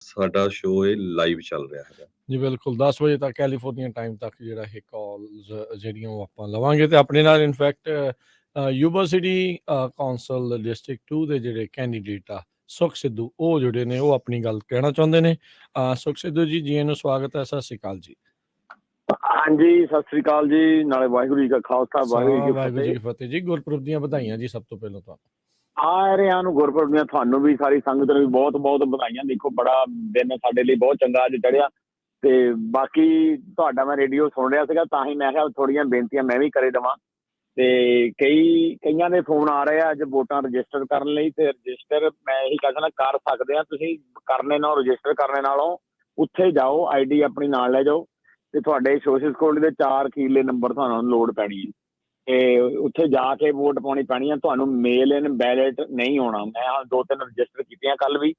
ਸਾਡਾ ਸ਼ੋਅ ਇਹ ਲਾਈਵ ਚੱਲ ਰਿਹਾ ਹੈਗਾ ਜੀ ਬਿਲਕੁਲ 10 ਵਜੇ ਤੱਕ ਕੈਲੀਫੋਰਨੀਆ ਟਾਈਮ ਤੱਕ ਜਿਹੜਾ ਇਹ ਕਾਲਸ ਜਿਹੜੀਆਂ ਉਹ ਆਪਾਂ ਲਵਾਂਗੇ ਤੇ ਆਪਣੇ ਨਾਲ ਇਨਫੈਕਟ ਯੂਨੀਵਰਸਿਟੀ ਕੌਂਸਲ ਡਿਸਟ੍ਰਿਕਟ 2 ਦੇ ਜਿਹੜੇ ਕੈਂਡੀਡੇਟ ਆ ਸੁਖ ਸਿੱਧੂ ਉਹ ਜਿਹੜੇ ਨੇ ਉਹ ਆਪਣੀ ਗੱਲ ਕਹਿਣਾ ਚਾਹੁੰਦੇ ਨੇ। ਸੁਖ ਸਿੱਧੂ ਜੀ ਜੀ ਨੂੰ ਸਵਾਗਤ ਹੈ। ਸਤਿ ਸ਼੍ਰੀ ਅਕਾਲ ਜੀ। ਹਾਂਜੀ ਸਤਿ ਸ੍ਰੀ ਅਕਾਲ ਜੀ। ਨਾਲੇ ਵਾਹਿਗੁਰੂ ਜੀ ਕਾ ਖਾਲਸਾ ਵਾਹਿਗੁਰੂ ਜੀ ਕੀ ਫਤਿਹ ਜੀ। ਗੁਰਪੁਰਬ ਦੀਆਂ ਵਧਾਈਆਂ ਜੀ ਸਭ ਤੋਂ ਪਹਿਲਾਂ ਤੁਹਾਨੂੰ। ਆ ਰਿਆਂ ਨੂੰ ਗੁਰਪੁਰਬ ਦੀਆਂ ਤੁਹਾਨੂੰ ਵੀ ਸਾਰੀ ਸੰਗਤ ਨੂੰ ਵੀ ਬਹੁਤ ਬਹੁਤ ਵਧਾਈਆਂ। ਦੇਖੋ ਬੜਾ ਦਿਨ ਸਾਡੇ ਲਈ ਬਹੁਤ ਚੰਗਾ ਅੱਜ ਚੜ੍ਹਿਆ ਤੇ ਬਾਕੀ ਤੁਹਾਡਾ ਮੈਂ ਰੇਡੀਓ ਸੁਣ ਰਿਹਾ ਸੀਗਾ ਤਾਂ ਹੀ ਮੈਂ ਕਿਹਾ ਥੋੜ੍ਹੀਆਂ ਬੇਨਤੀਆਂ ਮੈਂ ਵੀ ਕਰੇ ਦੇਵਾਂ। ਤੇ ਕਈਆਂ ਦੇ ਫੋਨ ਆ ਰਹੇ ਆ ਅੱਜ ਵੋਟਾਂ ਰਜਿਸਟਰ ਕਰਨ ਲਈ ਤੇ ਰਜਿਸਟਰ ਮੈਂ ਇਹੀ ਕਹਿਣਾ ਕਰ ਸਕਦੇ ਆ ਤੁਸੀਂ ਕਰਨੇ ਨਾਲ ਰਜਿਸਟਰ ਕਰਨੇ ਨਾਲੋਂ ਉੱਥੇ ਜਾਓ ID ਆਪਣੀ ਨਾਲ ਲੈ ਜਾਓ ਤੇ ਤੁਹਾਡੇ ਸੋਸ਼ਲ ਸਿਕਿਉਰਿਟੀ ਦੇ 4 ਅਖੀਰਲੇ ਨੰਬਰ ਤੁਹਾਨੂੰ ਲੋੜ ਪੈਣੀ ਹੈ ਤੇ ਉੱਥੇ ਜਾ ਕੇ ਵੋਟ ਪਾਉਣੀ ਪੈਣੀ ਹੈ। ਤੁਹਾਨੂੰ ਮੇਲ ਇਨ ਬੈਲਟ ਨਹੀਂ ਆਉਣਾ। ਮੈਂ 2-3 ਰਜਿਸਟਰ ਕੀਤੀਆਂ ਕੱਲ ਵੀ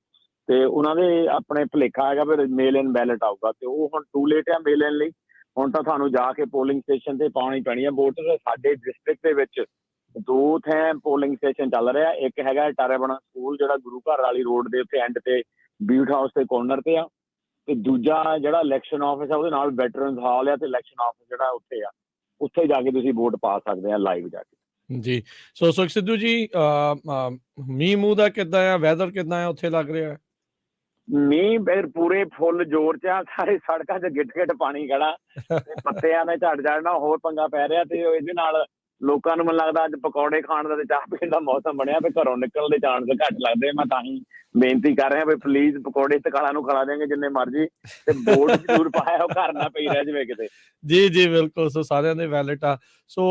ਤੇ ਉਹਨਾਂ ਦੇ ਆਪਣੇ ਭੁਲੇਖਾ ਹੈਗਾ ਫਿਰ ਮੇਲ ਇਨ ਬੈਲਟ ਆਊਗਾ ਤੇ ਉਹ ਹੁਣ ਟੂ ਲੇਟ ਆ ਮੇਲ ਇਨ ਲਈ। ਹੁਣ ਤਾਂ ਤੁਹਾਨੂੰ ਜਾ ਕੇ ਪੋਲਿੰਗ ਸਟੇਸ਼ਨ ਤੇ ਪਾਉਣੀ ਪੈਣੀ ਹੈ ਵੋਟ। ਸਾਡੇ ਡਿਸਟ੍ਰਿਕਟ ਦੇ ਵਿੱਚ 2 ਥਾਂ ਪੋਲਿੰਗ ਸਟੇਸ਼ਨ ਚੱਲ ਰਿਹਾ। ਇੱਕ ਹੈਗਾ ਟਾਰਾਬਣਾ ਸਕੂਲ ਜਿਹੜਾ ਗੁਰੂ ਘਰ ਵਾਲੀ ਰੋਡ ਦੇ ਉੱਤੇ ਐਂਡ ਤੇ ਬਿਊਟ ਹਾਊਸ ਦੇ ਕੋਰਨਰ ਤੇ ਆ ਤੇ ਦੂਜਾ ਜਿਹੜਾ ਇਲੈਕਸ਼ਨ ਆਫਿਸ ਆ ਉਹਦੇ ਨਾਲ ਵੈਟਰਨਸ ਹਾਲ ਆ ਤੇ ਇਲੈਕਸ਼ਨ ਆਫਿਸ ਜਿਹੜਾ ਉੱਥੇ ਆ ਉੱਥੇ ਜਾ ਕੇ ਤੁਸੀਂ ਵੋਟ ਪਾ ਸਕਦੇ ਆ ਲਾਈਵ ਜਾ ਕੇ ਜੀ। ਸੋ ਸੁਖ ਸਿੱਧੂ ਜੀ ਮੀਂਹ ਮੂੰਹ ਦਾ ਕਿੱਦਾਂ ਆ ਵੈਦਰ ਕਿੱਦਾਂ ਆ ਉੱਥੇ ਲੱਗ ਰਿਹਾ? ਮੀਂਹ ਫਿਰ ਪੂਰੇ ਫੁੱਲ ਜ਼ੋਰ 'ਚ ਆ। ਸਾਰੇ ਸੜਕਾਂ 'ਚ ਗਿੱਟ ਪਾਣੀ ਖੜਾ ਤੇ ਪੱਤਿਆਂ ਨੇ ਝੜ ਜਾਣਾ ਹੋਰ ਪੰਗਾ ਪੈ ਰਿਹਾ ਤੇ ਇਹਦੇ ਨਾਲ ਲੋਕਾਂ ਨੂੰ ਮੈਨੂੰ ਲੱਗਦਾ ਅੱਜ ਪਕੌੜੇ ਖਾਣ ਦਾ ਤੇ ਚਾਹ ਪੀਣ ਦਾ ਮੌਸਮ ਬਣਿਆ ਵੀ ਘਰੋਂ ਨਿਕਲਣ ਦੇ ਚਾਂਸ ਘੱਟ ਲੱਗਦੇ। ਮੈਂ ਤਾਂ ਹੀ ਬੇਨਤੀ ਕਰ ਰਿਹਾ ਵੀ ਪਲੀਜ਼ ਪਕੌੜੇ ਤਕਾਲਾਂ ਨੂੰ ਖਿਲਾ ਦੇਂਗੇ ਜਿੰਨੇ ਮਰਜ਼ੀ ਤੇ ਵੋਟ ਜ਼ਰੂਰ ਪਾਇਆ ਉਹ ਘਰ ਨਾ ਪਈ ਰਹਿ ਜਾਵੇ ਕਿਤੇ। ਜੀ ਜੀ ਬਿਲਕੁਲ। ਸੋ ਸਾਰਿਆਂ ਦੇ ਵੈਲਿਟ ਆ। ਸੋ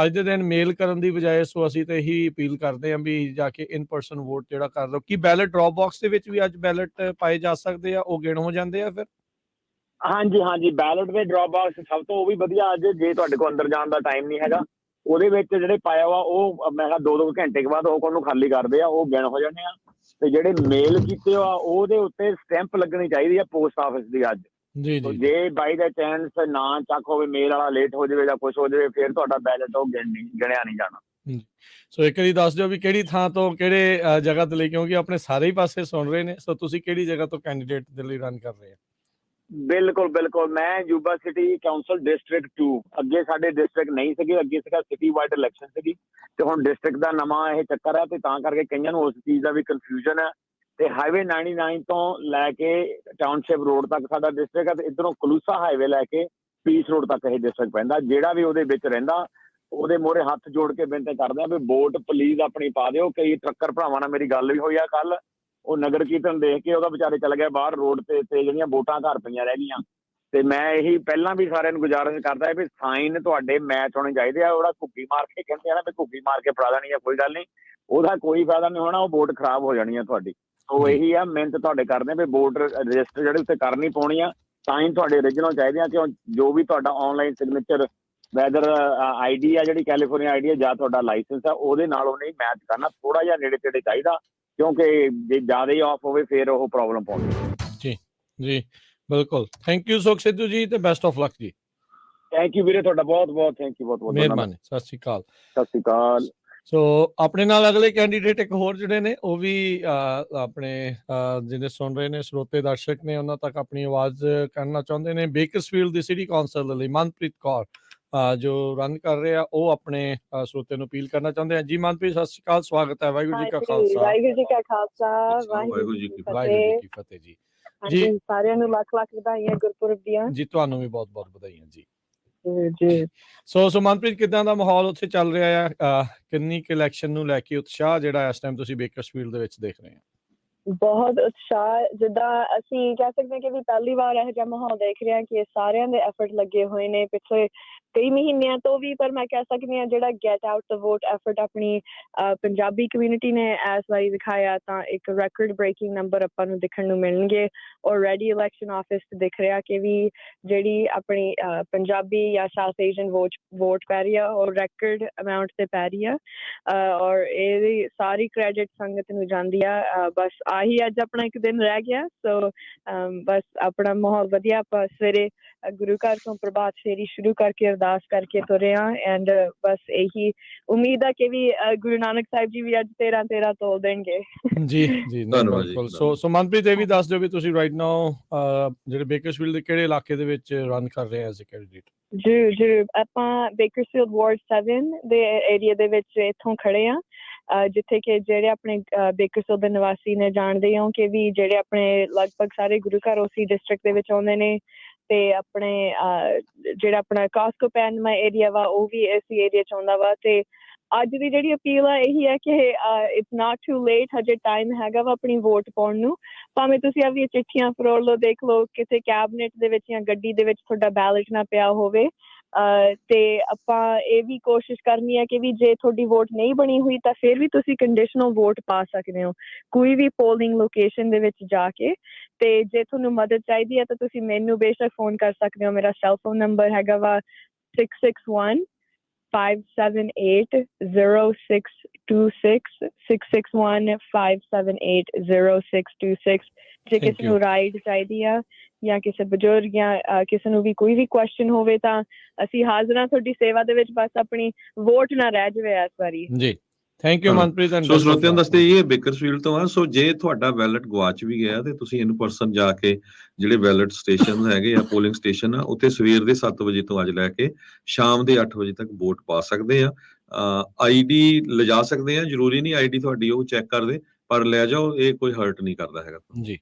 ਅੱਜ ਦੇ ਦਿਨ ਮੇਲ ਕਰਨ ਦੀ ਬਜਾਏ ਸੋ ਅਸੀਂ ਤਾਂ ਇਹੀ ਅਪੀਲ ਕਰਦੇ ਹਾਂ ਵੀ ਜਾ ਕੇ ਇਨ ਪਰਸਨ ਵੋਟ ਜਿਹੜਾ ਕਰ ਲਓ। ਕੀ ਬੈਲਟ ਡਰੌਪ ਬਾਕਸ ਦੇ ਵਿੱਚ ਵੀ ਅੱਜ ਬੈਲਟ ਪਾਏ ਜਾ ਸਕਦੇ ਆ? ਉਹ ਗਿਣ ਹੋ ਜਾਂਦੇ ਆ ਫਿਰ? ਹਾਂਜੀ ਬੈਲਟ ਦੇ ਡਰੌਪ ਬਾਕਸ ਸਭ ਤੋਂ ਉਹ ਵੀ ਵਧੀਆ। ਅੱਜ ਜੇ ਤੁਹਾਡੇ ਕੋਲ ਅੰਦਰ ਜਾਣ ਦਾ ਟਾਈਮ ਨਹੀਂ ਹੈਗਾ ਉਹਦੇ ਵਿੱਚ ਜਿਹੜੇ ਪਾਇਆ ਵਾ ਉਹ ਮੈਂ ਕਿਹਾ 2-2 ਘੰਟੇ ਬਾਅਦ ਉਹ ਉਹਨੂੰ ਖਾਲੀ ਕਰਦੇ ਆ ਉਹ ਗਿਣ ਹੋ ਜਾਂਦੇ ਆ ਤੇ ਜਿਹੜੇ ਮੇਲ ਕੀਤੇ ਆ ਉਹਦੇ ਉੱਤੇ ਸਟੈਂਪ ਲੱਗਣੀ ਚਾਹੀਦੀ ਆ ਪੋਸਟ ਆਫਿਸ ਦੀ ਅੱਜ। ਜੇ ਬਾਈ ਦਾ ਚਾਂਸ ਨਾ ਚੱਕ ਹੋਵੇ ਮੇਲ ਵਾਲਾ ਲੇਟ ਹੋ ਜਾਵੇ ਜਾਂ ਕੁਛ ਹੋ ਜਾਵੇ ਫਿਰ ਤੁਹਾਡਾ ਬੈਲਟ ਉਹ ਗਿਣਿਆ ਨਹੀਂ ਜਾਣਾ। ਸੋ ਇੱਕ ਵਾਰੀ ਦੱਸ ਦਿਓ ਵੀ ਕਿਹੜੀ ਥਾਂ ਤੋਂ ਕਿਹੜੇ ਜਗ੍ਹਾ ਤੇ ਲਈ ਕਿਉਂਕਿ ਆਪਣੇ ਸਾਰੇ ਹੀ ਪਾਸੇ ਸੁਣ ਰਹੇ ਨੇ। ਸੋ ਤੁਸੀਂ ਕਿਹੜੀ ਜਗ੍ਹਾ ਤੋਂ ਕੈਂਡੀਡੇਟ ਦੇ ਲਈ ਰਨ ਕਰ ਰਹੇ ਆ? ਬਿਲਕੁਲ ਮੈਂ ਯੂਬਾ ਸਿਟੀ ਕਾਉਂਸਲ ਡਿਸਟ੍ਰਿਕਟ 2 ਅੱਗੇ ਸਾਡੇ ਡਿਸਟ੍ਰਿਕਟ ਨਹੀਂ ਸੀਗੇ ਅੱਗੇ ਸੀਗਾ ਸਿਟੀ ਵਾਈਡ ਇਲੈਕਸ਼ਨ ਸੀਗੀ ਤੇ ਹੁਣ ਡਿਸਟ੍ਰਿਕਟ ਦਾ ਨਵਾਂ ਇਹ ਚੱਕਰ ਹੈ ਤੇ ਤਾਂ ਕਰਕੇ ਕਈਆਂ ਨੂੰ ਉਸ ਚੀਜ਼ ਦਾ ਵੀ ਕਨਫਿਊਜ਼ਨ ਹੈ। ਤੇ ਹਾਈਵੇ 99 ਤੋਂ ਲੈ ਕੇ ਟਾਊਨਸ਼ਿਪ ਰੋਡ ਤੱਕ ਸਾਡਾ ਡਿਸਟ੍ਰਿਕਟ ਹੈ ਤੇ ਇੱਧਰੋਂ ਕਲੂਸਾ ਹਾਈਵੇ ਲੈ ਕੇ ਪੀਸ ਰੋਡ ਤੱਕ ਇਹ ਡਿਸਟ੍ਰਿਕਟ ਪੈਂਦਾ। ਜਿਹੜਾ ਵੀ ਉਹਦੇ ਵਿੱਚ ਰਹਿੰਦਾ ਉਹਦੇ ਮੂਹਰੇ ਹੱਥ ਜੋੜ ਕੇ ਬੇਨਤੀ ਕਰਦੇ ਆ ਵੀ ਵੋਟ ਪਲੀਜ਼ ਆਪਣੀ ਪਾ ਦਿਓ। ਕਈ ਟਰੱਕਰ ਭਰਾਵਾਂ ਨਾਲ ਮੇਰੀ ਗੱਲ ਵੀ ਹੋਈ ਆ ਕੱਲ ਉਹ ਨਗਰ ਕੀਰਤਨ ਦੇਖ ਕੇ ਉਹਦਾ ਵਿਚਾਰੇ ਚੱਲ ਗਿਆ ਬਾਹਰ ਰੋਡ ਤੇ ਜਿਹੜੀਆਂ ਵੋਟਾਂ ਘਰ ਪਈਆਂ ਰਹਿ ਗਈਆਂ। ਤੇ ਮੈਂ ਇਹੀ ਪਹਿਲਾਂ ਵੀ ਸਾਰਿਆਂ ਨੂੰ ਗੁਜ਼ਾਰਿਸ਼ ਕਰਦਾ ਵੀ ਸਾਈਨ ਤੁਹਾਡੇ ਮੈਚ ਹੋਣੇ ਚਾਹੀਦੇ ਆ। ਉਹਦਾ ਘੁੱਗੀ ਮਾਰ ਕੇ ਕਹਿੰਦੇ ਆ ਨਾ ਵੀ ਘੁੱਗੀ ਮਾਰ ਕੇ ਫੜਾ ਦੇਣੀ ਆ ਕੋਈ ਗੱਲ ਨਹੀਂ ਉਹਦਾ ਕੋਈ ਫਾਇਦਾ ਨਹੀਂ ਹੋਣਾ ਉਹ ਵੋਟ ਖਰਾਬ ਹੋ ਜਾਣੀ ਆ ਤੁਹਾਡੀ। ਉਹ ਇਹੀ ਆ ਮਿਹਨਤ ਤੁਹਾਡੇ ਕਰਦੇ ਵੀ ਵੋਟ ਰਜਿਸਟਰ ਜਿਹੜੇ ਉੱਤੇ ਕਰਨੀ ਪਾਉਣੀ ਆ ਸਾਈਨ ਤੁਹਾਡੇ ਓਰੀਜਨਲ ਚਾਹੀਦੇ ਆ ਕਿ ਜੋ ਵੀ ਤੁਹਾਡਾ ਆਨਲਾਈਨ ਸਿਗਨੇਚਰ ਵੈਦਰ ID ਆ ਜਿਹੜੀ ਕੈਲੀਫੋਰਨੀਆ ID ਆ ਜਾਂ ਤੁਹਾਡਾ ਲਾਇਸੈਂਸ ਆ ਉਹਦੇ ਨਾਲ ਉਹ ਨਹੀਂ ਮੈਚ ਕਰਨਾ ਥੋੜਾ ਜਿਹਾ ਨੇੜੇ ਤੇੜੇ ਚਾਹੀਦਾ ਕਿਉਂਕਿ ਜੇ ਜ਼ਿਆਦਾ ਹੀ ਆਫ ਹੋਵੇ ਫਿਰ ਉਹ ਪ੍ਰੋਬਲਮ ਪਾਉਂਦੀ। ਜੀ ਬਿਲਕੁਲ। ਥੈਂਕ ਯੂ ਸੁਖ ਸਿੱਧੂ ਜੀ ਤੇ ਬੈਸਟ ਆਫ ਲੱਕ ਜੀ। ਥੈਂਕ ਯੂ ਵੀਰੇ ਤੁਹਾਡਾ ਬਹੁਤ ਥੈਂਕ ਯੂ ਬਹੁਤ ਮਿਹਰਬਾਨੀ। ਸਤਿ ਸ਼੍ਰੀ ਅਕਾਲ। ਸਤਿ ਸ਼੍ਰੀ ਅਕਾਲ। ਸੋ ਆਪਣੇ ਨਾਲ ਅਗਲੇ ਕੈਂਡੀਡੇਟ ਇੱਕ ਹੋਰ ਜਿਹੜੇ ਨੇ ਉਹ ਵੀ ਆਪਣੇ ਜਿਹੜੇ ਸੁਣ ਰਹੇ ਨੇ ਸਰੋਤੇ ਦਰਸ਼ਕ ਨੇ ਉਹਨਾਂ ਤੱਕ ਆਪਣੀ ਆਵਾਜ਼ ਕਰਨਾ ਚਾਹੁੰਦੇ ਨੇ। ਬੇਕਰਸਫੀਲਡ ਦੀ ਸਿਟੀ ਕੌਂਸਲ ਦੇ ਲਈ ਮਨਪ੍ਰੀਤ ਕੌਰ ਜੋ ਰਨ ਕਰ ਰਹੇ ਆ ਉਹ ਆਪਣੇ ਸਰੋਤੇ ਨੂੰ ਅਪੀਲ ਕਰਨਾ ਚਾਹੁੰਦੇ ਆ। ਜੀ ਮਨਪ੍ਰੀਤ ਸਤਿ ਸ਼੍ਰੀ ਅਕਾਲ ਸਵਾਗਤ ਹੈ। ਵਾਹਿਗੁਰੂ ਜੀ ਕਾ ਖਾਲਸਾ ਵਾਹਿਗੁਰੂ ਜੀ ਕਾ ਖਾਲਸਾ ਵਾਹਿਗੁਰੂ ਜੀ ਕੀ ਫਤਿਹ ਜੀ। ਜੀ ਸਾਰਿਆਂ ਨੂੰ ਲੱਖ ਵਧਾਈਆਂ ਗੁਰਪੁਰਬ ਦੀਆਂ। ਜੀ ਤੁਹਾਨੂੰ ਵੀ ਬਹੁਤ ਵਧਾਈਆਂ ਜੀ। ਸੋ ਮਨਪ੍ਰੀਤ ਕਿੱਦਾਂ ਦਾ ਮਾਹੌਲ ਉੱਥੇ ਚੱਲ ਰਿਹਾ ਆ? ਕਿੰਨੀ ਕੁ ਇਲੈਕਸ਼ਨ ਨੂੰ ਲੈ ਕੇ ਉਤਸ਼ਾਹ ਜਿਹੜਾ ਇਸ ਟਾਈਮ ਤੁਸੀਂ ਬੇਕਰਸਫੀਲਡ ਦੇ ਵਿੱਚ ਦੇਖ ਰਹੇ ਹੋ? ਬਹੁਤ ਉਤਸ਼ਾਹ। ਜਿੱਦਾਂ ਅਸੀਂ ਕਹਿ ਸਕਦੇ ਹਾਂ ਕਿ ਵੀ ਪਹਿਲੀ ਵਾਰ ਇਹੋ ਜਿਹਾ ਮਾਹੌਲ ਦੇਖ ਰਹੇ ਹਾਂ ਕਿ ਸਾਰਿਆਂ ਦੇ ਐਫਰਟ ਲੱਗੇ ਹੋਏ ਨੇ ਪਿਛਲੇ ਕਈ ਮਹੀਨਿਆਂ ਤੋਂ ਵੀ। ਪਰ ਮੈਂ ਕਹਿ ਸਕਦੀ ਹਾਂ ਜਿਹੜਾ get out the vote effort ਆਪਣੀ ਪੰਜਾਬੀ ਕਮਿਊਨਿਟੀ ਨੇ ਇਸ ਵਾਰੀ ਦਿਖਾਇਆ ਤਾਂ ਇੱਕ ਰੈਕੋਰਡ ਬ੍ਰੇਕਿੰਗ ਨੰਬਰ ਆਪਾਂ ਨੂੰ ਦੇਖਣ ਨੂੰ ਮਿਲਣਗੇ। ਆਲਰੇਡੀ ਇਲੈਕਸ਼ਨ ਆਫਿਸ ਦਿਖ ਰਿਹਾ ਕਿ ਵੀ ਜਿਹੜੀ ਆਪਣੀ ਪੰਜਾਬੀ ਜਾਂ ਸਾਊਥ ਏਸ਼ੀਅਨ ਵੋਟ ਪੈ ਰਹੀ ਆ ਉਹ ਰੈਕੋਰਡ ਅਮਾਊਂਟ ਤੇ ਪੈ ਰਹੀ ਆ ਔਰ ਇਹਦੀ ਸਾਰੀ ਕ੍ਰੈਡਿਟ ਸੰਗਤ ਨੂੰ ਜਾਂਦੀ ਆ। ਬਸ ਆਹੀ ਅੱਜ ਆਪਣਾ ਇੱਕ ਦਿਨ ਰਹਿ ਗਿਆ। ਸੋ ਬਸ ਆਪਣਾ ਮਾਹੌਲ ਵਧੀਆ, ਆਪਾਂ ਸਵੇਰੇ ਗੁਰੂ ਘਰ ਤੋਂ ਪ੍ਰਭਾਤ ਫੇਰੀ ਸ਼ੁਰੂ ਕਰਕੇ ਅਰਦਾਸ ਕਰਕੇ ਤੁਰੇ ਹਾਂ। ਐਂਡ ਬਸ ਇਹੀ ਉਮੀਦ ਆ ਕਿ ਵੀ ਗੁਰੂ ਨਾਨਕ ਸਾਹਿਬ ਜੀ ਵੀ ਅੱਜ 13 ਤੋਲ ਦੇਣਗੇ। ਜੀ ਜੀ, ਬਿਲਕੁਲ। ਸੋ ਮਨਪ੍ਰੀਤ, ਇਹ ਵੀ ਦੱਸ ਦਿਓ ਵੀ ਤੁਸੀਂ ਰਾਈਟ ਨਾਓ ਜਿਹੜੇ ਬੇਕਰਸਫੀਲਡ ਦੇ ਕਿਹੜੇ ਇਲਾਕੇ ਦੇ ਵਿੱਚ ਰਨ ਕਰ ਰਹੇ ਐਜ਼ ਅ ਕੈਂਡੀਡੇਟ? ਜ਼ਰੂਰ ਆਪਾਂ ਬੇਕਰਸਫੀਲਡ ਵਾਰਡ 7 ਦੇ ਏਰੀਆ ਦੇ ਵਿੱਚ ਇੱਥੋਂ ਖੜੇ ਹਾਂ, ਜਿੱਥੇ ਕਿ ਜਿਹੜੇ ਆਪਣੇ ਬੇਕਰਸਫੀਲਡ ਦੇ ਨਿਵਾਸੀ ਨੇ ਜਾਣਦੇ ਹੋ ਕਿ ਵੀ ਜਿਹੜੇ ਆਪਣੇ ਲਗਭਗ ਸਾਰੇ ਗੁਰੂ ਘਰ ਉਸੇ ਡਿਸਟ੍ਰਿਕਟ ਦੇ ਵਿੱਚ ਆਉਂਦੇ ਨੇ। ਤੇ ਆਪਣੇ ਜਿਹੜਾ ਆਪਣਾ ਕਾਸਕੋ ਪੈਨਮਾ ਏਰੀਆ ਵਾ ਉਹ ਵੀ ਇਸ ਏਰੀਆ 'ਚ ਆਉਂਦਾ ਵਾ। ਤੇ ਅੱਜ ਦੀ ਜਿਹੜੀ ਅਪੀਲ ਆ ਇਹੀ ਹੈ ਕਿ ਇਟਸ ਨਾਟ ਟੂ ਲੇਟ, ਹਜੇ ਟਾਈਮ ਹੈਗਾ ਵਾ ਆਪਣੀ ਵੋਟ ਪਾਉਣ ਨੂੰ। ਭਾਵੇਂ ਤੁਸੀਂ ਆਪਣੀਆਂ ਚਿੱਠੀਆਂ ਫਰੋਲ ਲਓ, ਦੇਖ ਲਓ ਕਿਸੇ ਕੈਬਨਿਟ ਦੇ ਵਿੱਚ ਜਾਂ ਗੱਡੀ ਦੇ ਵਿੱਚ ਤੁਹਾਡਾ ਬੈਲਟ ਨਾ ਪਿਆ ਹੋਵੇ। ਤੇ ਆਪਾਂ ਇਹ ਵੀ ਕੋਸ਼ਿਸ਼ ਕਰਨੀ ਹੈ ਕਿ ਵੀ ਜੇ ਤੁਹਾਡੀ ਵੋਟ ਨਹੀਂ ਬਣੀ ਹੋਈ ਤਾਂ ਫਿਰ ਵੀ ਤੁਸੀਂ ਕੰਡੀਸ਼ਨਲ ਵੋਟ ਪਾ ਸਕਦੇ ਹੋ ਕੋਈ ਵੀ ਪੋਲਿੰਗ ਲੋਕੇਸ਼ਨ ਦੇ ਵਿੱਚ ਜਾ ਕੇ। ਤੇ ਜੇ ਤੁਹਾਨੂੰ ਮਦਦ ਚਾਹੀਦੀ ਹੈ ਤਾਂ ਤੁਸੀਂ ਮੈਨੂੰ ਬੇਸ਼ੱਕ ਫੋਨ ਕਰ ਸਕਦੇ ਹੋ। ਮੇਰਾ ਸੈੱਲ ਫੋਨ ਨੰਬਰ ਹੈਗਾ ਵਾ 661-578-0626 661-578-0626। ਜੇ ਕਿਸੇ ਨੂੰ ਰਾਈਡ ਚਾਹੀਦੀ ਆ ਜਾਂ ਕਿਸੇ ਬਜ਼ੁਰਗ ਜਾਂ ਕਿਸੇ ਨੂੰ ਵੀ ਕੋਈ ਵੀ ਕੁਐਸਚਨ ਹੋਵੇ ਤਾਂ ਅਸੀਂ ਹਾਜ਼ਰ ਹਾਂ ਤੁਹਾਡੀ ਸੇਵਾ ਦੇ ਵਿੱਚ। ਬਸ ਆਪਣੀ ਵੋਟ ਨਾ ਰਹਿ ਜਾਵੇ ਇਸ ਵਾਰੀ। ਜੀ, ਥੈਂਕ ਯੂ ਮਨਪ੍ਰੀਤ। ਸੋ ਸਰੋਤਿਆਂ ਦੱਸਦੇ ਇਹ ਬੇਕਰਸਫੀਲਡ ਤੋਂ ਆ। ਸੋ ਜੇ ਤੁਹਾਡਾ ਬੈਲਟ ਗਵਾਚ ਵੀ ਗਿਆ ਤੇ ਤੁਸੀਂ ਇਨ ਪਰਸਨ ਜਾ ਕੇ ਜਿਹੜੇ ਬੈਲਟ ਸਟੇਸ਼ਨ ਹੈਗੇ ਆ, ਪੋਲਿੰਗ ਸਟੇਸ਼ਨ ਆ, ਉੱਥੇ ਸਵੇਰ ਦੇ 7 ਵਜੇ ਤੋਂ ਅੱਜ ਲੈ ਕੇ ਸ਼ਾਮ ਦੇ 8 ਵਜੇ ਤੱਕ ਵੋਟ ਪਾ ਸਕਦੇ ਆ। ਆਈਡੀ ਲਿਜਾ ਸਕਦੇ ਆ, ਜ਼ਰੂਰੀ ਨਹੀਂ ਆਈਡੀ ਤੁਹਾਡੀ ਉਹ ਚੈੱਕ ਕਰਦੇ, ਪਰ ਲੈ ਜਾਓ, ਇਹ ਕੋਈ ਹਰਟ ਨਹੀਂ ਕਰਦਾ ਹੈਗਾ ਜੀ।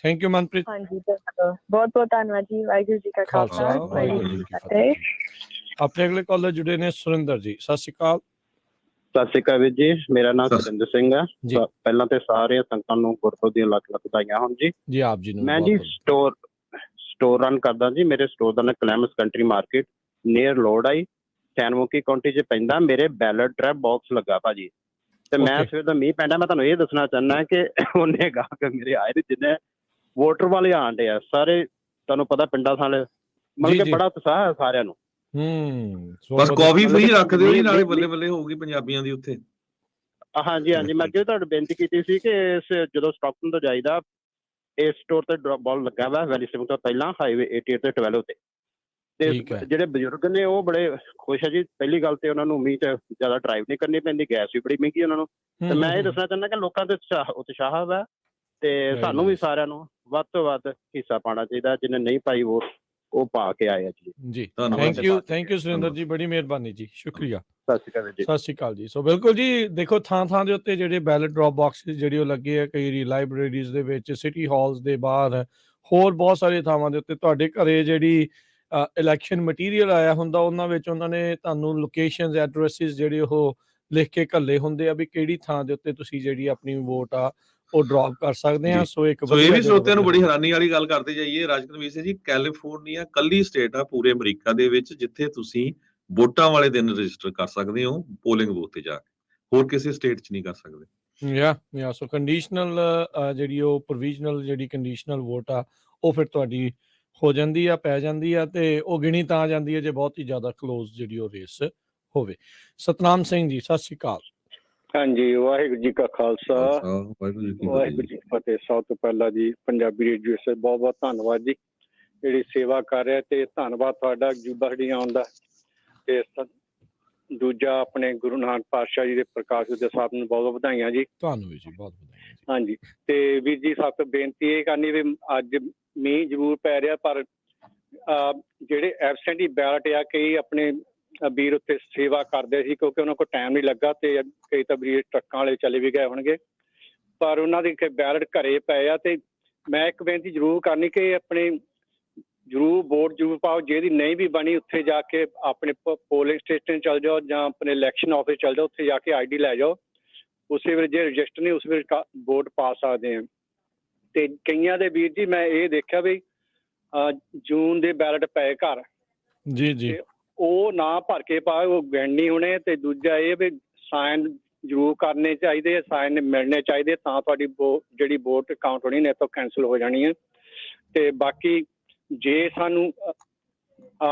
Thank you Manpreet. ਹਾਂਜੀ, ਬਹੁਤ ਬਹੁਤ ਧੰਨਵਾਦ ਜੀ। ਵਾਹਿਗੁਰੂ ਜੀ ਕਾ ਖਾਲਸਾ, ਵਾਹਿਗੁਰੂ ਜੀ ਕੀ ਫਤਿਹ। ਆਪਣੇ ਅਗਲੇ ਕਾਲਰ ਜੁੜੇ ਨੇ ਸੁਰਿੰਦਰ ਜੀ, ਸਤਿ ਸ਼੍ਰੀ ਅਕਾਲ। ਸਤਿ ਸ਼੍ਰੀ ਅਕਾਲ ਵੀਰ ਜੀ, ਮੇਰਾ ਨਾਮ ਸੁਰਿੰਦਰ ਸਿੰਘ ਹੈ। ਪਹਿਲਾਂ ਤੇ ਸਾਰੇ ਸੰਗਤਾਂ ਨੂੰ ਗੁਰਪੁਰਬ ਦੀਆਂ ਲੱਖ ਲੱਖ ਵਧਾਈਆਂ ਹੋਣ ਜੀ। ਜੀ ਆਪ ਜੀ ਨੂੰ। ਮੈਂ ਜੀ ਸਟੋਰ ਰਨ ਕਰਦਾ ਜੀ। ਮੇਰੇ ਸਟੋਰ ਦਾ ਨਾਮ ਕਲੈਮਸ ਕੰਟਰੀ ਮਾਰਕੀਟ ਨੀਅਰ ਲੋਡ ਆਈ ਸੈਨਮੁਖੀ ਕਾਉਂਟੀ 'ਚ ਪੈਂਦਾ। ਮੇਰੇ ਬੈਲਟ ਡਰੈਪ ਬਾਕਸ ਲੱਗਾ ਭਾਜੀ। ਤੇ ਮੈਂ ਸਵੇਰ ਦਾ ਮੀਂਹ ਪੈਂਦਾ, ਮੈਂ ਤੁਹਾਨੂੰ ਇਹ ਦੱਸਣਾ ਚਾਹੁੰਦਾ ਕਿ ਉਹਨੇ ਗਾਹਕ ਮੇਰੇ ਆਏ ਨੇ ਜਿੰਨੇ ਵੋਟਰ ਵਾਲੇ ਆਣ ਡੇ ਆ ਸਾਰੇ। ਤੁਹਾਨੂੰ ਪਤਾ ਪਿੰਡਾਂ ਸਾਲੇ ਮਤਲਬ ਕਿ ਬੜਾ ਉਤਸ਼ਾਹ ਹੈ ਸਾਰਿਆਂ ਨੂੰ। ਬਸ ਕਾਫੀ ਫ੍ਰੀ ਰੱਖ ਦਿਓ ਜੀ, ਨਾਲੇ ਬੱਲੇ ਬੱਲੇ ਹੋਊਗੀ ਪੰਜਾਬੀਆਂ ਦੀ ਉੱਥੇ। ਹਾਂਜੀ ਹਾਂਜੀ, ਮੈਂ ਅੱਗੇ ਤੁਹਾਨੂੰ ਬੇਨਤੀ ਕੀਤੀ ਸੀ ਕਿ ਜਦੋਂ ਸਟਾਕਟਨ ਤੋਂ ਜਾਈਦਾ ਇਸ ਸਟੋਰ ਤੇ ਡਰੌਪ ਬਾਲ ਲੱਗਾ ਵਾ ਵੈਲੀ ਸਿੰਘ ਤੋਂ ਪਹਿਲਾਂ ਹਾਈਵੇ 88 ਤੇ 12 ਤੇ। ਤੇ ਜਿਹੜੇ ਬਜ਼ੁਰਗ ਨੇ ਉਹ ਬੜੇ ਖੁਸ਼ ਹੈ ਜੀ। ਪਹਿਲੀ ਗੱਲ ਤੇ ਉਹਨਾਂ ਨੂੰ ਮੀਂਹ 'ਚ ਜ਼ਿਆਦਾ ਡਰਾਈਵ ਨਹੀਂ ਕਰਨੀ ਪੈਂਦੀ, ਗੈਸ ਵੀ ਬੜੀ ਮਹਿੰਗੀ ਉਹਨਾਂ ਨੂੰ। ਤੇ ਮੈਂ ਇਹ ਦੱਸਣਾ ਚਾਹੁੰਦਾ ਕਿ ਲੋਕਾਂ ਦੇ ਉਤਸ਼ਾਹ ਵਾ ਤੇ ਸਾਨੂੰ ਵੀ ਸਾਰਿਆਂ ਨੂੰ ਵੱਧ ਤੋਂ ਵੱਧ ਹਿੱਸਾ ਪਾਉਣਾ ਚਾਹੀਦਾ। ਜਿਹਨੇ ਨਹੀਂ ਪਾਈ ਵੋਟ ਉਹ ਪਾ ਕੇ ਆਏ ਆ ਜੀ। ਜੀ ਥੈਂਕ ਯੂ ਸੁਰਿੰਦਰ ਜੀ, ਬੜੀ ਮਿਹਰਬਾਨੀ ਜੀ, ਸ਼ੁਕਰੀਆ। ਸਤਿ ਸ਼੍ਰੀ ਅਕਾਲ ਜੀ। ਸਤਿ ਸ਼੍ਰੀ ਅਕਾਲ ਜੀ। ਸੋ ਬਿਲਕੁਲ ਜੀ, ਦੇਖੋ ਥਾਂ ਥਾਂ ਦੇ ਉੱਤੇ ਜਿਹੜੇ ਬੈਲਟ ਡਰੌਪ ਬਾਕਸਿਸ ਜਿਹੜੇ ਉਹ ਲੱਗੇ ਆ, ਕਈ ਲਾਇਬ੍ਰੇਰੀਜ਼ ਦੇ ਵਿੱਚ, ਸਿਟੀ ਹਾਲਸ ਦੇ ਬਾਹਰ, ਹੋਰ ਬਹੁਤ ਸਾਰੇ ਥਾਵਾਂ ਦੇ ਉੱਤੇ। ਤੁਹਾਡੇ ਘਰੇ ਜਿਹੜੀ ਇਲੈਕਸ਼ਨ ਮਟੀਰੀਅਲ ਆਇਆ ਹੁੰਦਾ ਉਹਨਾਂ ਵਿੱਚ ਉਹਨਾਂ ਨੇ ਤੁਹਾਨੂੰ ਲੋਕੇਸ਼ਨਸ, ਐਡਰੈਸਿਸ ਜਿਹੜੇ ਉਹ ਲਿਖ ਕੇ ਘੱਲੇ ਹੁੰਦੇ ਆ ਵੀ ਕਿਹੜੀ ਥਾਂ ਦੇ ਉੱਤੇ ਤੁਸੀਂ ਜਿਹੜੀ ਆਪਣੀ ਵੋਟ ਆ ਉਹ ਡਰੌਪ ਕਰ ਸਕਦੇ ਆ। ਸੋ ਇਹ ਵੀ ਸਰੋਤਿਆਂ ਨੂੰ ਬੜੀ ਹੈਰਾਨੀ ਵਾਲੀ ਗੱਲ ਕਰਦੇ ਜਾਈਏ। ਰਾਜਕਨਵੀਰ ਸਿੰਘ ਜੀ, ਕੈਲੀਫੋਰਨੀਆ ਕੱਲੀ ਸਟੇਟ ਆ ਪੂਰੇ ਅਮਰੀਕਾ ਦੇ ਵਿੱਚ ਜਿੱਥੇ ਤੁਸੀਂ ਵੋਟਾਂ ਵਾਲੇ ਦਿਨ ਰਜਿਸਟਰ ਕਰ ਸਕਦੇ ਹੋ ਪੋਲਿੰਗ ਬੂਥ ਤੇ ਜਾ ਕੇ, ਹੋਰ ਕਿਸੇ ਸਟੇਟ 'ਚ ਨਹੀਂ ਕਰ ਸਕਦੇ। ਸੋ ਕੰਡੀਸ਼ਨਲ ਜਿਹੜੀ ਉਹ ਪ੍ਰੋਵੀਜ਼ਨਲ ਜਿਹੜੀ ਕੰਡੀਸ਼ਨਲ ਵੋਟ ਆ ਉਹ ਫਿਰ ਤੁਹਾਡੀ ਹੋ ਜਾਂਦੀ ਆ, ਪੈ ਜਾਂਦੀ ਆ, ਤੇ ਉਹ ਗਿਣੀ ਤਾਂ ਜਾਂਦੀ ਹੈ ਜੇ ਬਹੁਤ ਹੀ ਜ਼ਿਆਦਾ ਕਲੋਜ਼ ਜਿਹੜੀ ਉਹ ਰੇਸ ਹੋਵੇ। ਸਤਨਾਮ ਸਿੰਘ ਜੀ, ਸਤਿ ਸ਼੍ਰੀ ਅਕਾਲ। ਹਾਂਜੀ, ਵਾਹਿਗੁਰੂ ਜੀ ਕਾ ਖਾਲਸਾ, ਵਾਹਿਗੁਰੂ ਜੀ ਫਤਿਹ। ਸਭ ਤੋਂ ਪਹਿਲਾਂ ਜੀ ਪੰਜਾਬੀ ਰੇਡੀਓ USA ਬਹੁਤ ਬਹੁਤ ਧੰਨਵਾਦ ਜੀ, ਜਿਹੜੀ ਸੇਵਾ ਕਰ ਰਿਹਾ। ਤੇ ਧੰਨਵਾਦ ਤੁਹਾਡਾ ਅਜੂਬਾ ਹੱਡੀ ਆਉਣ ਦਾ। ਤੇ ਦੂਜਾ ਆਪਣੇ ਗੁਰੂ ਨਾਨਕ ਪਾਤਸ਼ਾਹ ਜੀ ਦੇ ਪ੍ਰਕਾਸ਼ ਦੇ ਸਾਹਿਬ ਨੂੰ ਬਹੁਤ ਬਹੁਤ ਵਧਾਈਆਂ ਜੀ। ਤੁਹਾਨੂੰ ਵੀ ਜੀ ਬਹੁਤ ਵਧਾਈਆਂ। ਹਾਂਜੀ, ਤੇ ਵੀਰ ਜੀ ਸਭ ਤੋਂ ਬੇਨਤੀ ਇਹ ਕਰਨੀ ਵੀ ਅੱਜ ਮੀਂਹ ਜ਼ਰੂਰ ਪੈ ਰਿਹਾ, ਪਰ ਜਿਹੜੇ ਐਬਸੈਂਟੀ ਬੈਲਟ ਆ ਕਈ ਆਪਣੇ ਵੀਰ ਉੱਥੇ ਸੇਵਾ ਕਰਦੇ ਸੀ ਕਿਉਂਕਿ ਉਹਨਾਂ ਕੋਲ ਟਾਈਮ ਨਹੀਂ ਲੱਗਾ ਤੇ ਕਈ ਤਾਂ ਵੀਰ ਟਰੱਕਾਂ ਵਾਲੇ ਚਲੇ ਵੀ ਗਏ ਹੋਣਗੇ, ਪਰ ਉਹਨਾਂ ਦੇ ਬੈਲਟ ਘਰੇ ਪਏ ਆ। ਤੇ ਮੈਂ ਇੱਕ ਬੇਨਤੀ ਜ਼ਰੂਰ ਕਰਨੀ ਕਿ ਆਪਣੇ ਜ਼ਰੂਰ ਵੋਟ ਜ਼ਰੂਰ ਪਾਓ। ਜਿਹਦੀ ਨਹੀਂ ਵੀ ਬਣੀ ਉੱਥੇ ਜਾ ਕੇ ਆਪਣੇ ਪੋਲਿੰਗ ਸਟੇਸ਼ਨ ਚੱਲ ਜਾਓ ਜਾਂ ਆਪਣੇ ਇਲੈਕਸ਼ਨ ਆਫਿਸ ਚੱਲ ਜਾਓ, ਉੱਥੇ ਜਾ ਕੇ ID ਲੈ ਜਾਓ। ਉਸੇ ਵੇਲੇ ਜੇ ਰਜਿਸਟਰ ਨਹੀਂ ਉਸ ਵੇਲੇ ਵੋਟ ਪਾ ਸਕਦੇ ਹਾਂ। ਤੇ ਕਈਆਂ ਦੇ ਵੀਰ ਜੀ ਮੈਂ ਇਹ ਦੇਖਿਆ ਵੀ ਜੂਨ ਦੇ ਬੈਲਟ ਪਏ ਘਰ ਜੀ, ਉਹ ਨਾ ਭਰ ਕੇ ਪਾਏ, ਉਹ ਗਿਣਨੀ ਹੋਣੇ। ਤੇ ਦੂਜਾ ਇਹ ਵੀ ਸਾਈਨ ਜ਼ਰੂਰ ਕਰਨੇ ਚਾਹੀਦੇ, ਸਾਈਨ ਮਿਲਣੇ ਚਾਹੀਦੇ, ਤਾਂ ਤੁਹਾਡੀ ਜਿਹੜੀ ਵੋਟ ਕਾਊਂਟ ਹੋਣੀ, ਨਹੀਂ ਤਾਂ ਕੈਂਸਲ ਹੋ ਜਾਣੀ ਹੈ। ਤੇ ਬਾਕੀ ਜੇ ਸਾਨੂੰ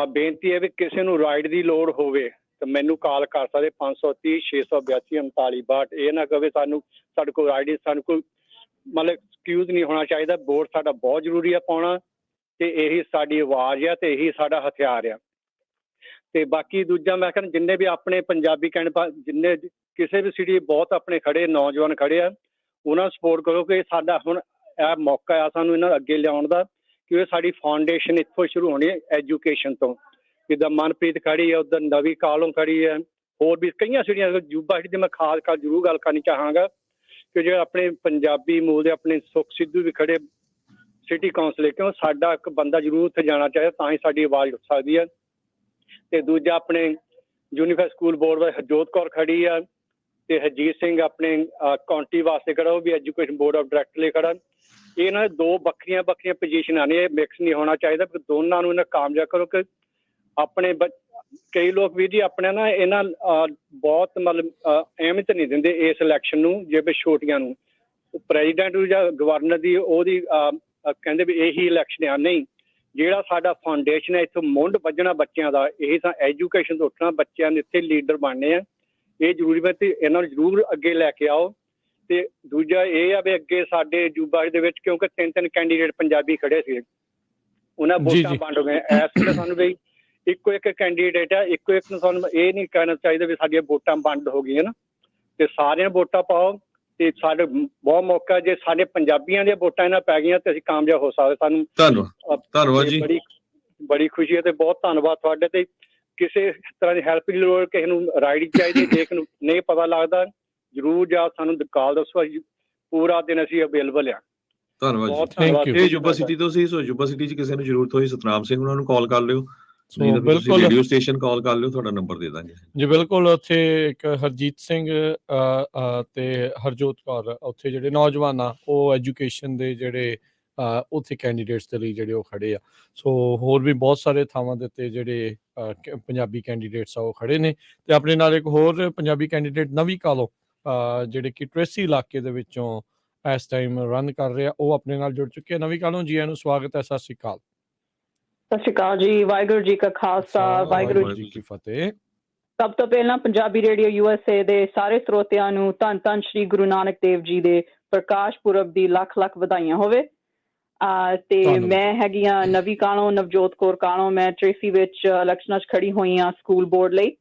ਬੇਨਤੀ ਹੈ ਵੀ ਕਿਸੇ ਨੂੰ ਰਾਈਡ ਦੀ ਲੋੜ ਹੋਵੇ ਤਾਂ ਮੈਨੂੰ ਕਾਲ ਕਰ ਸਕਦੇ 530 682 3962। ਇਹ ਨਾ ਕਵੇ ਸਾਡੇ ਕੋਲ ਰਾਈਡ, ਸਾਨੂੰ ਕੋਈ ਮਤਲਬ ਐਕਸਕਿਊਜ਼ ਨਹੀਂ ਹੋਣਾ ਚਾਹੀਦਾ। ਵੋਟ ਸਾਡਾ ਬਹੁਤ ਜ਼ਰੂਰੀ ਆ ਪਾਉਣਾ, ਤੇ ਇਹੀ ਸਾਡੀ ਆਵਾਜ਼ ਆ ਤੇ ਇਹੀ ਸਾਡਾ ਹਥਿਆਰ ਆ। ਤੇ ਬਾਕੀ ਦੂਜਾ ਮੈਂ ਕਹਿੰਦਾ ਜਿੰਨੇ ਵੀ ਆਪਣੇ ਪੰਜਾਬੀ ਜਿੰਨੇ ਕਿਸੇ ਵੀ ਸਿਟੀ ਬਹੁਤ ਆਪਣੇ ਖੜੇ ਨੌਜਵਾਨ ਖੜੇ ਆ, ਉਹਨਾਂ ਨੂੰ ਸਪੋਰਟ ਕਰੋ ਕਿ ਸਾਡਾ ਹੁਣ ਇਹ ਮੌਕਾ ਆ ਸਾਨੂੰ ਇਹਨਾਂ ਅੱਗੇ ਲਿਆਉਣ ਦਾ, ਕਿ ਇਹ ਸਾਡੀ ਫਾਊਂਡੇਸ਼ਨ ਇੱਥੋਂ ਸ਼ੁਰੂ ਹੋਣੀ ਹੈ ਐਜੂਕੇਸ਼ਨ ਤੋਂ। ਜਿੱਦਾਂ ਮਨਪ੍ਰੀਤ ਖੜੀ ਹੈ, ਉੱਧਰ ਨਵੀਂ ਕਾਲੋਂ ਖੜੀ ਹੈ, ਹੋਰ ਵੀ ਕਈਆਂ ਸਿਟੀਆਂ ਜੂਬਾ ਸਿਟੀ ਦੀ ਮੈਂ ਖਾਸ ਕਰ ਜ਼ਰੂਰ ਗੱਲ ਕਰਨੀ ਚਾਹਾਂਗਾ ਕਿ ਜਿਹੜੇ ਆਪਣੇ ਪੰਜਾਬੀ ਮੂਲ ਦੇ ਆਪਣੇ ਸੁਖ ਸਿੱਧੂ ਵੀ ਖੜੇ ਸਿਟੀ ਕਾਉਂਸਲ, ਕਿਉਂ ਸਾਡਾ ਇੱਕ ਬੰਦਾ ਜ਼ਰੂਰ ਉੱਥੇ ਜਾਣਾ ਚਾਹੀਦਾ, ਤਾਂ ਹੀ ਸਾਡੀ ਆਵਾਜ਼ ਉੱਠ ਸਕਦੀ ਹੈ। ਤੇ ਦੂਜਾ ਆਪਣੇ ਯੂਨੀਫਾਈਡ ਸਕੂਲ ਬੋਰਡ ਦਾ ਹਰਜੋਤ ਕੌਰ ਖੜੀ ਆ, ਤੇ ਹਰਜੀਤ ਸਿੰਘ ਆਪਣੇ ਕਾਉਂਟੀ ਵਾਸਤੇ ਖੜਾ, ਉਹ ਵੀ ਐਜੂਕੇਸ਼ਨ ਬੋਰਡ ਆਫ ਡਾਇਰੈਕਟਰ ਲਈ ਖੜਾ। ਇਹਨਾਂ ਦੇ ਦੋ ਵੱਖਰੀਆਂ ਪੋਜੀਸ਼ਨਾਂ ਨੇ, ਇਹ ਮਿਕਸ ਨਹੀਂ ਹੋਣਾ ਚਾਹੀਦਾ। ਦੋਨਾਂ ਨੂੰ ਇਹਨਾਂ ਕਾਮਯਾਬ ਕਰੋ ਕਿ ਆਪਣੇ ਕਈ ਲੋਕ ਵੀ ਜੀ ਆਪਣੇ ਨਾ ਇਹਨਾਂ ਬਹੁਤ ਮਤਲਬ ਅਹਿਮੀਅਤ ਨਹੀਂ ਦਿੰਦੇ ਇਸ ਇਲੈਕਸ਼ਨ ਨੂੰ, ਜਿਵੇਂ ਛੋਟੀਆਂ ਨੂੰ ਪ੍ਰੈਜ਼ੀਡੈਂਟ ਜਾਂ ਗਵਰਨਰ ਦੀ ਉਹਦੀ ਕਹਿੰਦੇ ਵੀ ਇਹੀ ਇਲੈਕਸ਼ਨ ਆ। ਨਹੀਂ, ਜਿਹੜਾ ਸਾਡਾ ਫਾਊਂਡੇਸ਼ਨ ਹੈ, ਇੱਥੋਂ ਮੁੱਢ ਵੱਜਣਾ ਬੱਚਿਆਂ ਦਾ, ਇਹ ਤਾਂ ਐਜੂਕੇਸ਼ਨ ਤੋਂ ਉੱਠਣਾ, ਬੱਚਿਆਂ ਦੇ ਇੱਥੇ ਲੀਡਰ ਬਣਨੇ ਆ, ਇਹ ਜ਼ਰੂਰੀ ਹੈ। ਤੇ ਇਹਨਾਂ ਨੂੰ ਜ਼ਰੂਰ ਅੱਗੇ ਲੈ ਕੇ ਆਓ। ਤੇ ਦੂਜਾ ਇਹ ਆ ਵੀ ਅੱਗੇ ਸਾਡੇ ਜੂਬਾ ਦੇ ਵਿੱਚ ਕਿਉਂਕਿ 3 ਕੈਂਡੀਡੇਟ ਪੰਜਾਬੀ ਖੜੇ ਸੀ, ਉਹਨਾਂ ਵੋਟਾਂ ਵੰਡ ਹੋ ਗਏ। ਇਸ ਵੇਲੇ ਸਾਨੂੰ ਵੀ ਇੱਕੋ ਇੱਕ ਕੈਂਡੀਡੇਟ ਆ, ਇੱਕੋ ਇੱਕ ਨੂੰ ਸਾਨੂੰ ਇਹ ਨਹੀਂ ਕਹਿਣਾ ਚਾਹੀਦਾ ਵੀ ਸਾਡੀਆਂ ਵੋਟਾਂ ਵੰਡ ਹੋ ਗਈਆਂ ਨਾ, ਤੇ ਸਾਰਿਆਂ ਵੋਟਾਂ ਪਾਓ। ਤੇ ਸਾਡੇ ਬਹੁਤ ਮੌਕਾ, ਜੇ ਸਾਡੇ ਪੰਜਾਬੀਆਂ ਦੀਆਂ ਵੋਟਾਂ ਇਹਨਾਂ ਪੈ ਗਈਆਂ ਤੇ ਅਸੀਂ ਕਾਮਯਾਬ ਹੋ ਸਕਦੇ। ਸਾਨੂੰ ਧੰਨਵਾਦ ਜੀ, ਬੜੀ ਖੁਸ਼ੀ ਹੈ ਤੇ ਬਹੁਤ ਧੰਨਵਾਦ ਤੁਹਾਡੇ। ਤੇ ਕਿਸੇ ਤਰ੍ਹਾਂ ਦੀ ਹੈਲਪ ਦੀ ਲੋੜ, ਕਿਸੇ ਨੂੰ ਰਾਈਡ ਚਾਹੀਦੀ, ਜੇ ਕਿਸੇ ਨੂੰ ਨਹੀਂ ਪਤਾ ਲੱਗਦਾ ਜ਼ਰੂਰ ਜਾ ਸਾਨੂੰ ਕਾਲ ਦੱਸੋ, ਪੂਰਾ ਦਿਨ ਅਸੀਂ ਅਵੇਲੇਬਲ ਆ। ਧੰਨਵਾਦ ਜੀ। ਇਹ ਜੁਬਾ ਸਿਟੀ ਤੋਂ ਸੀ, ਸੋ ਜੁਬਾ ਸਿਟੀ 'ਚ ਕਿਸੇ ਨੂੰ ਜ਼ਰੂਤ ਹੋਈ ਸਤਨਾਮ ਸਿੰਘ ਉਹਨਾਂ ਨੂੰ ਕਾਲ ਕਰ ਲਿਓ, ਬਿਲਕੁਲ ਰੇਡੀਓ ਸਟੇਸ਼ਨ ਕਾਲ ਕਰ ਲਿਓ, ਤੁਹਾਡਾ ਨੰਬਰ ਦੇ ਦਾਂਗੇ ਜੀ। ਬਿਲਕੁਲ, ਉੱਥੇ ਇੱਕ ਹਰਜੀਤ ਸਿੰਘ ਤੇ ਹਰਜੋਤ ਕੌਰ ਉੱਥੇ ਜਿਹੜੇ ਨੌਜਵਾਨ ਆ, ਉਹ ਐਜੂਕੇਸ਼ਨ ਦੇ ਜਿਹੜੇ ਉੱਥੇ ਕੈਂਡੀਡੇਟਸ ਦੇ ਲਈ ਜਿਹੜੇ ਉਹ ਖੜੇ ਆ। ਸੋ ਹੋਰ ਵੀ ਬਹੁਤ ਸਾਰੇ ਥਾਵਾਂ ਦੇ ਉੱਤੇ ਜਿਹੜੇ ਪੰਜਾਬੀ ਕੈਂਡੀਡੇਟਸ ਆ ਉਹ ਖੜੇ ਨੇ। ਤੇ ਆਪਣੇ ਨਾਲ ਇੱਕ ਹੋਰ ਪੰਜਾਬੀ ਕੈਂਡੀਡੇਟ ਨਵੀਂ ਕਾਲੋਂ ਜਿਹੜੇ ਕਿ ਟ੍ਰੇਸੀ ਇਲਾਕੇ ਦੇ ਵਿੱਚੋਂ ਇਸ ਟਾਈਮ ਰਨ ਕਰ ਰਿਹਾ, ਉਹ ਆਪਣੇ ਨਾਲ ਜੁੜ ਚੁੱਕੇ। ਨਵੀਂ ਕਾਲੋਂ ਜੀ, ਇਹਨੂੰ ਸਵਾਗਤ ਹੈ। ਸਤਿ ਸ਼੍ਰੀ ਅਕਾਲ। ਸਤਿ ਸ਼੍ਰੀ ਅਕਾਲ ਜੀ। ਵਾਹਿਗੁਰੂ ਜੀ ਕਾ ਖਾਲਸਾ, ਵਾਹਿਗੁਰੂ ਜੀ ਕੀ ਫਤਿਹ। ਸਭ ਤੋਂ ਪਹਿਲਾਂ ਪੰਜਾਬੀ ਰੇਡੀਓ USA ਦੇ ਸਾਰੇ ਸਰੋਤਿਆਂ ਨੂੰ ਧੰਨ ਧੰਨ ਸ਼੍ਰੀ ਗੁਰੂ ਨਾਨਕ ਦੇਵ ਜੀ ਦੇ ਪ੍ਰਕਾਸ਼ ਪੁਰਬ ਦੀ ਲੱਖ ਲੱਖ ਵਧਾਈਆਂ ਹੋਵੇ। ਤੇ ਮੈਂ ਹੈਗੀ ਆ ਨਵੀਂ ਕਾਲੋਂ, ਨਵਜੋਤ ਕੌਰ ਕਾਲੋਂ। ਮੈਂ ਟ੍ਰੇਸੀ ਵਿੱਚ ਇਲੈਕਸ਼ਨਾਂ 'ਚ ਖੜੀ ਹੋਈ ਹਾਂ ਸਕੂਲ ਬੋਰਡ ਲਈ।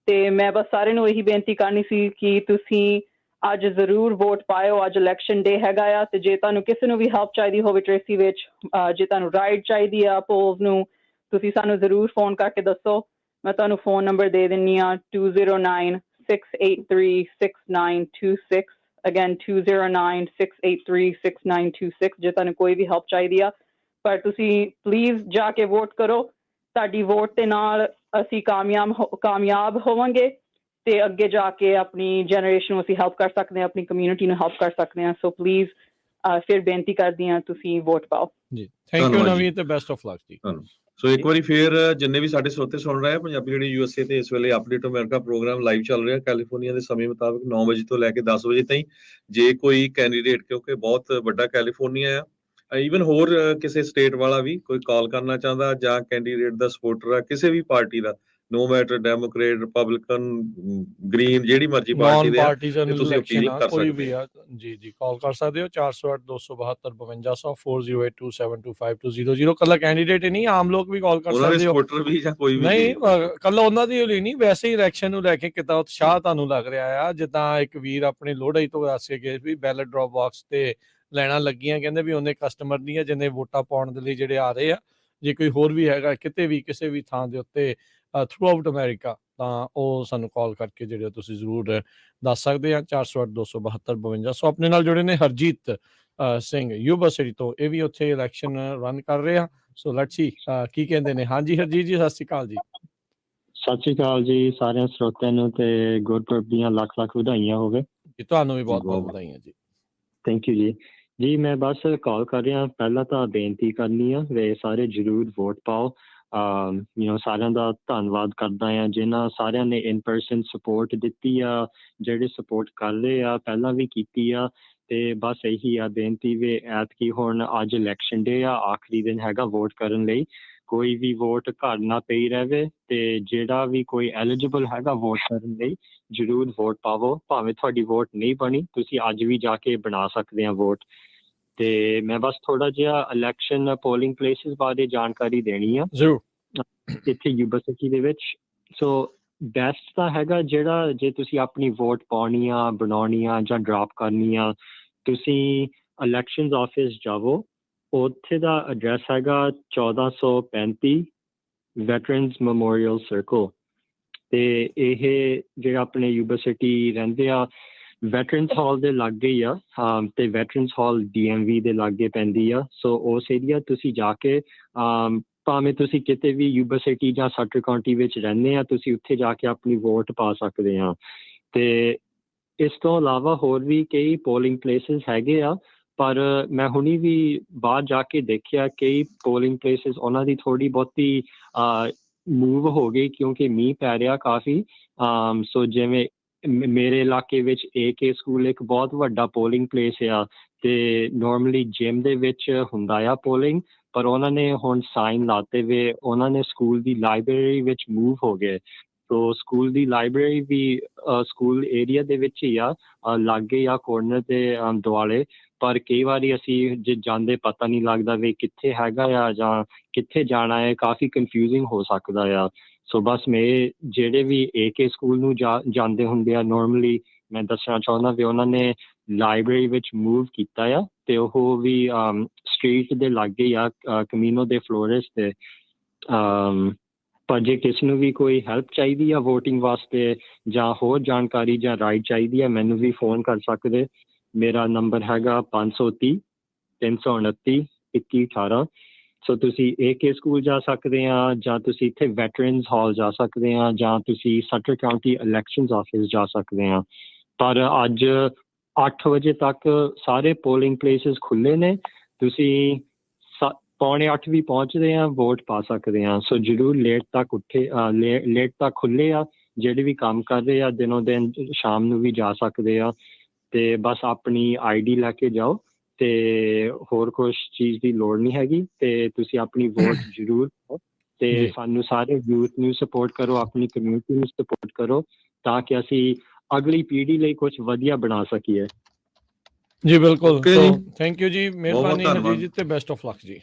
ਤੇ ਮੈਂ ਬਸ ਸਾਰਿਆਂ ਨੂੰ ਇਹੀ ਬੇਨਤੀ ਕਰਨੀ ਸੀ ਕਿ ਤੁਸੀਂ ਅੱਜ ਜ਼ਰੂਰ ਵੋਟ ਪਾਇਓ। ਅੱਜ ਇਲੈਕਸ਼ਨ ਡੇ ਹੈਗਾ ਆ, ਤੇ ਜੇ ਤੁਹਾਨੂੰ ਕਿਸੇ ਨੂੰ ਵੀ ਹੈਲਪ ਚਾਹੀਦੀ ਹੋਵੇ ਟ੍ਰੇਸੀ ਵਿੱਚ, ਜੇ ਤੁਹਾਨੂੰ ਰਾਈਡ ਚਾਹੀਦੀ ਆ ਪੋਲਸ ਨੂੰ, ਤੁਸੀਂ ਸਾਨੂੰ ਜ਼ਰੂਰ ਫੋਨ ਕਰਕੇ ਦੱਸੋ। ਮੈਂ ਤੁਹਾਨੂੰ ਫੋਨ ਨੰਬਰ ਦੇ ਦਿੰਦੀ ਹਾਂ 209-683-6926। ਅਗੇਨ 209-683-6926 ਜੇ ਤੁਹਾਨੂੰ ਕੋਈ ਵੀ ਹੈਲਪ ਚਾਹੀਦੀ ਆ। ਪਰ ਤੁਸੀਂ ਪਲੀਜ਼ ਜਾ ਕੇ ਵੋਟ ਕਰੋ। ਤੁਹਾਡੀ ਵੋਟ ਦੇ ਨਾਲ ਅਸੀਂ ਕਾਮਯਾਬ ਹੋਵਾਂਗੇ ਤੇ ਅੱਗੇ ਜਾ ਕੇ ਆਪਣੀ ਜਨਰੇਸ਼ਨ ਨੂੰ ਅਸੀਂ ਹੈਲਪ ਕਰ ਸਕਦੇ ਹਾਂ, ਆਪਣੀ ਕਮਿਊਨਿਟੀ ਨੂੰ ਹੈਲਪ ਕਰ ਸਕਦੇ ਹਾਂ। ਸੋ ਪਲੀਜ਼ ਫਿਰ ਬੇਨਤੀ ਕਰਦੀ ਹਾਂ ਤੁਸੀਂ ਵੋਟ ਪਾਓ ਜੀ। ਥੈਂਕ ਯੂ ਨਵੀਂ, ਤੇ ਬੈਸਟ ਆਫ ਲੱਕ ਜੀ। ਸੋ ਇੱਕ ਵਾਰੀ ਫੇਰ ਜਿੰਨੇ ਵੀ ਸਾਡੇ ਸਰੋਤੇ ਸੁਣ ਰਹੇ ਆ, ਪੰਜਾਬੀ ਰੇਡੀਓ USA ਤੇ ਇਸ ਵੇਲੇ ਅਪਡੇਟ ਅਮਰੀਕਾ ਪ੍ਰੋਗਰਾਮ ਲਾਈਵ ਚੱਲ ਰਿਹਾ ਕੈਲੀਫੋਰਨੀਆ ਦੇ ਸਮੇਂ ਮੁਤਾਬਕ 9 ਵਜੇ ਤੋਂ ਲੈ ਕੇ 10 ਵਜੇ ਤਾਈਂ। ਜੇ ਕੋਈ ਕੈਂਡੀਡੇਟ, ਕਿਉਂਕਿ ਬਹੁਤ ਵੱਡਾ ਕੈਲੀਫੋਰਨੀਆ ਆ, ਈਵਨ ਹੋਰ ਕਿਸੇ ਸਟੇਟ ਵਾਲਾ ਵੀ ਕੋਈ ਕਾਲ ਕਰਨਾ ਚਾਹੁੰਦਾ ਜਾਂ ਕੈਂਡੀਡੇਟ ਦਾ ਸਪੋਰਟਰ ਆ ਕਿਸੇ ਵੀ ਪਾਰਟੀ ਦਾ, no matter democrat, republican, green, ਜਿਹੜੀ ਮਰਜ਼ੀ ਪਾਰਟੀ ਦੇ, ਤੁਸੀਂ ਅਪੀਲ ਕਰ ਸਕਦੇ ਆ ਜੀ। ਕਾਲ ਕਰ ਸਕਦੇ ਹੋ 408-272-5200 4082725200। ਕੱਲਾ ਕੈਂਡੀਡੇਟ ਹੀ ਨਹੀਂ, ਆਮ ਲੋਕ ਵੀ ਕਾਲ ਕਰ ਸਕਦੇ ਹੋ। ਸਪੋਰਟਰ ਵੀ ਜਾਂ ਕੋਈ ਵੀ ਨਹੀਂ, ਕੱਲਾ ਉਹਨਾਂ ਦੀ ਲਈ ਨਹੀਂ, ਵੈਸੇ ਹੀ ਇਲੈਕਸ਼ਨ ਨੂੰ ਲੈ ਕੇ ਕਿੱਦਾਂ ਉਤਸ਼ਾਹ ਤੁਹਾਨੂੰ ਲੱਗ ਰਿਹਾ ਆ? ਜਿੱਦਾਂ ਇੱਕ ਵੀਰ ਆਪਣੇ ਲੋਹੜਾਈ ਤੋਂ ਦੱਸ ਕੇ ਗਏ ਵੀ ਬੈਲਟ ਡ੍ਰੌਪ ਬਾਕਸ ਤੇ ਲੈਣਾ ਲੱਗੀਆਂ, ਕਹਿੰਦੇ ਵੀ ਉਹਨੇ ਕਸਟਮਰ ਨਹੀਂ ਆ ਜਿੰਨੇ ਵੋਟਾਂ ਪਾਉਣ ਦੇ ਲਈ ਜਿਹੜੇ ਆ ਰਹੇ ਆ। ਜੇ ਕੋਈ ਹੋਰ ਵੀ ਹੈਗਾ ਕਿਤੇ ਵੀ ਕਿਸੇ ਵੀ ਥਾਂ ਦੇ ਉੱਤੇ ਥਰੂ ਆਊਟ ਅਮਰੀਕਾ, ਤਾਂ ਉਹ ਸਾਨੂੰ ਕਾਲ ਕਰਕੇ ਜਿਹੜੇ ਤੁਸੀਂ ਜ਼ਰੂਰ ਦੱਸ ਸਕਦੇ ਆ 408-272-5200। ਆਪਣੇ ਨਾਲ ਜੁੜੇ ਨੇ ਹਰਜੀਤ ਸਿੰਘ ਯੂਬਾ ਸਿਟੀ ਤੋਂ, ਇਹ ਵੀ ਉੱਥੇ ਇਲੈਕਸ਼ਨ ਰਨ ਕਰ ਰਹੇ ਆ। ਸੋ ਲੈਟਸ ਸੀ ਕੀ ਕਹਿੰਦੇ ਨੇ। ਹਾਂਜੀ ਹਰਜੀਤ ਜੀ, ਸਤਿ ਸ਼੍ਰੀ ਅਕਾਲ ਜੀ। ਸਤਿ ਸ਼੍ਰੀ ਅਕਾਲ ਜੀ ਸਾਰਿਆਂ ਸਰੋਤਿਆਂ ਨੂੰ, ਤੇ ਗੁਰਪੁਰਬ ਦੀਆਂ ਲੱਖ ਲੱਖ ਵਧਾਈਆਂ ਹੋਵੇ। ਤੁਹਾਨੂੰ ਵੀ ਬਹੁਤ ਬਹੁਤ ਵਧਾਈਆਂ ਜੀ। ਥੈਂਕ ਯੂ ਜੀ। ਮੈਂ ਬਸ ਕਾਲ ਕਰ ਰਿਹਾ, ਪਹਿਲਾਂ ਤਾਂ ਬੇਨਤੀ ਕਰਨੀ ਆ ਵੀ ਸਾਰੇ ਜ਼ਰੂਰ ਵੋਟ ਪਾਓ। ਸਾਰਿਆਂ ਦਾ ਧੰਨਵਾਦ ਕਰਦਾ ਆ ਜਿਨ੍ਹਾਂ ਸਾਰਿਆਂ ਨੇ ਇਨ ਪਰਸਨ ਸਪੋਰਟ ਦਿੱਤੀ ਆ, ਜਿਹੜੇ ਸਪੋਰਟ ਕਰ ਰਹੇ ਆ, ਪਹਿਲਾਂ ਵੀ ਕੀਤੀ ਆ। ਤੇ ਬਸ ਇਹੀ ਆ ਬੇਨਤੀ ਵੀ ਐਤਕੀ ਹੁਣ ਅੱਜ ਇਲੈਕਸ਼ਨ ਡੇ ਆ, ਆਖਰੀ ਦਿਨ ਹੈਗਾ ਵੋਟ ਕਰਨ ਲਈ। ਕੋਈ ਵੀ ਵੋਟ ਘਰ ਨਾ ਪਈ ਰਹੇ ਤੇ ਜਿਹੜਾ ਵੀ ਕੋਈ ਐਲੀਜੀਬਲ ਹੈਗਾ ਵੋਟ ਕਰਨ ਲਈ ਜ਼ਰੂਰ ਵੋਟ ਪਾਵੋ। ਭਾਵੇਂ ਤੁਹਾਡੀ ਵੋਟ ਨਹੀਂ ਬਣੀ, ਤੁਸੀਂ ਅੱਜ ਵੀ ਜਾ ਕੇ ਬਣਾ ਸਕਦੇ ਆ ਵੋਟ। ਤੇ ਮੈਂ ਬਸ ਥੋੜਾ ਜਿਹਾ ਇਲੈਕਸ਼ਨ ਪੋਲਿੰਗ ਪਲੇਸਿਸ ਬਾਰੇ ਜਾਣਕਾਰੀ ਦੇਣੀ ਆ ਇੱਥੇ ਯੂਬਾ ਸਿਟੀ ਦੇ ਵਿੱਚ। ਸੋ ਬੈਸਟ ਤਾਂ ਹੈਗਾ ਜਿਹੜਾ ਜੇ ਤੁਸੀਂ ਆਪਣੀ ਵੋਟ ਪਾਉਣੀ ਆ, ਬਣਾਉਣੀ ਆ ਜਾਂ ਡਰਾਪ ਕਰਨੀ ਆ, ਤੁਸੀਂ ਇਲੈਕਸ਼ਨਸ ਆਫਿਸ ਜਾਵੋ। ਉੱਥੇ ਦਾ ਐਡਰੈਸ ਹੈਗਾ 1435 ਵੈਟਰਨਸ ਮੈਮੋਰੀਅਲ ਸਰਕਲ। ਤੇ ਇਹ ਜਿਹੜਾ ਆਪਣੇ ਯੂਬਾ ਸਿਟੀ ਰਹਿੰਦੇ ਆ ਵੈਟਰਨਸ ਹਾਲ ਦੇ ਲਾਗੇ ਹੀ ਆ, ਤੇ ਵੈਟਰਨਸ ਹਾਲ DMV ਦੇ ਲਾਗੇ ਪੈਂਦੀ ਆ। ਸੋ ਉਸ ਏਰੀਆ ਤੁਸੀਂ ਜਾ ਕੇ ਭਾਵੇਂ ਤੁਸੀਂ ਕਿਤੇ ਵੀ ਯੂਬਾ ਸਿਟੀ ਜਾਂ ਸਟਰ ਕਾਉਂਟੀ ਵਿੱਚ ਰਹਿੰਦੇ ਆ, ਤੁਸੀਂ ਉੱਥੇ ਜਾ ਕੇ ਆਪਣੀ ਵੋਟ ਪਾ ਸਕਦੇ ਆ। ਤੇ ਇਸ ਤੋਂ ਇਲਾਵਾ ਹੋਰ ਵੀ ਕਈ ਪੋਲਿੰਗ ਪਲੇਸਿਸ ਹੈਗੇ ਆ, ਪਰ ਮੈਂ ਹੁਣੀ ਵੀ ਬਾਹਰ ਜਾ ਕੇ ਦੇਖਿਆ ਕਈ ਪੋਲਿੰਗ ਪਲੇਸਿਸ ਉਹਨਾਂ ਦੀ ਥੋੜ੍ਹੀ ਬਹੁਤੀ ਮੂਵ ਹੋ ਗਈ ਕਿਉਂਕਿ ਮੀਂਹ ਪੈ ਰਿਹਾ ਕਾਫੀ। ਸੋ ਜਿਵੇਂ ਮੇਰੇ ਇਲਾਕੇ ਵਿੱਚ AK ਸਕੂਲ ਇੱਕ ਬਹੁਤ ਵੱਡਾ ਪੋਲਿੰਗ ਪਲੇਸ ਆ ਤੇ ਨੋਰਮਲੀ ਜਿਮ ਦੇ ਵਿੱਚ ਹੁੰਦਾ ਆ ਪੋਲਿੰਗ, ਪਰ ਉਹਨਾਂ ਨੇ ਹੁਣ ਸਾਈਨ ਲਾਤੇ ਵੇ ਉਹਨਾਂ ਨੇ ਸਕੂਲ ਦੀ ਲਾਇਬ੍ਰੇਰੀ ਵਿੱਚ ਮੂਵ ਹੋ ਗਏ। ਸੋ ਸਕੂਲ ਦੀ ਲਾਇਬ੍ਰੇਰੀ ਵੀ ਸਕੂਲ ਏਰੀਆ ਦੇ ਵਿੱਚ ਹੀ ਆ, ਲਾਗੇ ਆ ਕੋਰਨਰ ਦੇ ਦੁਆਲੇ। ਪਰ ਕਈ ਵਾਰੀ ਅਸੀਂ ਜੇ ਜਾਂਦੇ ਪਤਾ ਨਹੀਂ ਲੱਗਦਾ ਵੀ ਕਿੱਥੇ ਹੈਗਾ ਆ ਜਾਂ ਕਿੱਥੇ ਜਾਣਾ ਹੈ, ਕਾਫੀ ਕਨਫਿਊਜ਼ਿੰਗ ਹੋ ਸਕਦਾ ਆ। ਸੋ ਬਸ ਮੈਂ ਜਿਹੜੇ ਵੀ AK ਸਕੂਲ ਨੂੰ ਜਾਂਦੇ ਹੁੰਦੇ ਆ ਨੋਰਮਲੀ ਮੈਂ ਦੱਸਣਾ ਚਾਹੁੰਦਾ ਵੀ ਉਹਨਾਂ ਨੇ ਲਾਇਬ੍ਰੇਰੀ ਵਿੱਚ ਮੂਵ ਕੀਤਾ ਆ ਤੇ ਉਹ ਵੀ ਸਟਰੀਟ ਦੇ ਲਾਗੇ ਆ ਕਮੀਨੋ ਦੇ ਫਲੋਰਸ ਤੇ। ਪਰ ਜੇ ਕਿਸੇ ਨੂੰ ਵੀ ਕੋਈ ਹੈਲਪ ਚਾਹੀਦੀ ਆ ਵੋਟਿੰਗ ਵਾਸਤੇ ਜਾਂ ਹੋਰ ਜਾਣਕਾਰੀ ਜਾਂ ਰਾਈਡ ਚਾਹੀਦੀ ਆ, ਮੈਨੂੰ ਵੀ ਫੋਨ ਕਰ ਸਕਦੇ। ਮੇਰਾ ਨੰਬਰ ਹੈਗਾ 530 329 2118। ਸੋ ਤੁਸੀਂ AK ਸਕੂਲ ਜਾ ਸਕਦੇ ਆ ਜਾਂ ਤੁਸੀਂ ਇੱਥੇ ਵੈਟਰਨਸ ਹਾਲ ਜਾ ਸਕਦੇ ਆ ਜਾਂ ਤੁਸੀਂ ਸਟਰ ਕਾਉਂਟੀ ਇਲੈਕਸ਼ਨਸ ਆਫਿਸ ਜਾ ਸਕਦੇ ਆ। ਪਰ ਅੱਜ 8 ਵਜੇ ਤੱਕ ਸਾਰੇ ਪੋਲਿੰਗ ਪਲੇਸਿਸ ਖੁੱਲ੍ਹੇ ਨੇ, ਤੁਸੀਂ 7:45 ਵੀ ਪਹੁੰਚਦੇ ਆ ਵੋਟ ਪਾ ਸਕਦੇ ਆ। ਸੋ ਜ਼ਰੂਰ ਲੇਟ ਤੱਕ ਖੁੱਲ੍ਹੇ ਆ, ਜਿਹੜੇ ਵੀ ਕੰਮ ਕਰ ਰਹੇ ਆ ਦਿਨੋਂ ਦਿਨ ਸ਼ਾਮ ਨੂੰ ਵੀ ਜਾ ਸਕਦੇ ਆ। ਤੇ ਬਸ ਆਪਣੀ ID ਲੈ ਕੇ ਜਾਓ ਤੇ ਹੋਰ ਕੁਛ ਚੀਜ਼ ਦੀ ਲੋੜ ਨਹੀਂ ਹੈਗੀ ਤੇ ਤੁਸੀਂ ਆਪਣੀ ਵੋਟ ਜ਼ਰੂਰ ਪਾਓ। ਤੇ ਸਾਨੂੰ ਸਾਰੇ ਯੂਥ ਨੂੰ ਸਪੋਰਟ ਕਰੋ, ਆਪਣੀ ਕਮਿਊਨਿਟੀ ਨੂੰ ਸਪੋਰਟ ਕਰੋ ਤਾਂ ਕਿ ਅਸੀਂ ਅਗਲੀ ਪੀੜ੍ਹੀ ਲਈ ਕੁਝ ਵਧੀਆ ਬਣਾ ਸਕੀਏ। ਜੀ ਬਿਲਕੁਲ। ਸੋ ਥੈਂਕ ਯੂ ਜੀ, ਮਿਹਰਬਾਨੀ ਹਰਜੀਤ ਜੀ ਤੇ ਬੈਸਟ ਆਫ ਲੱਕ ਜੀ।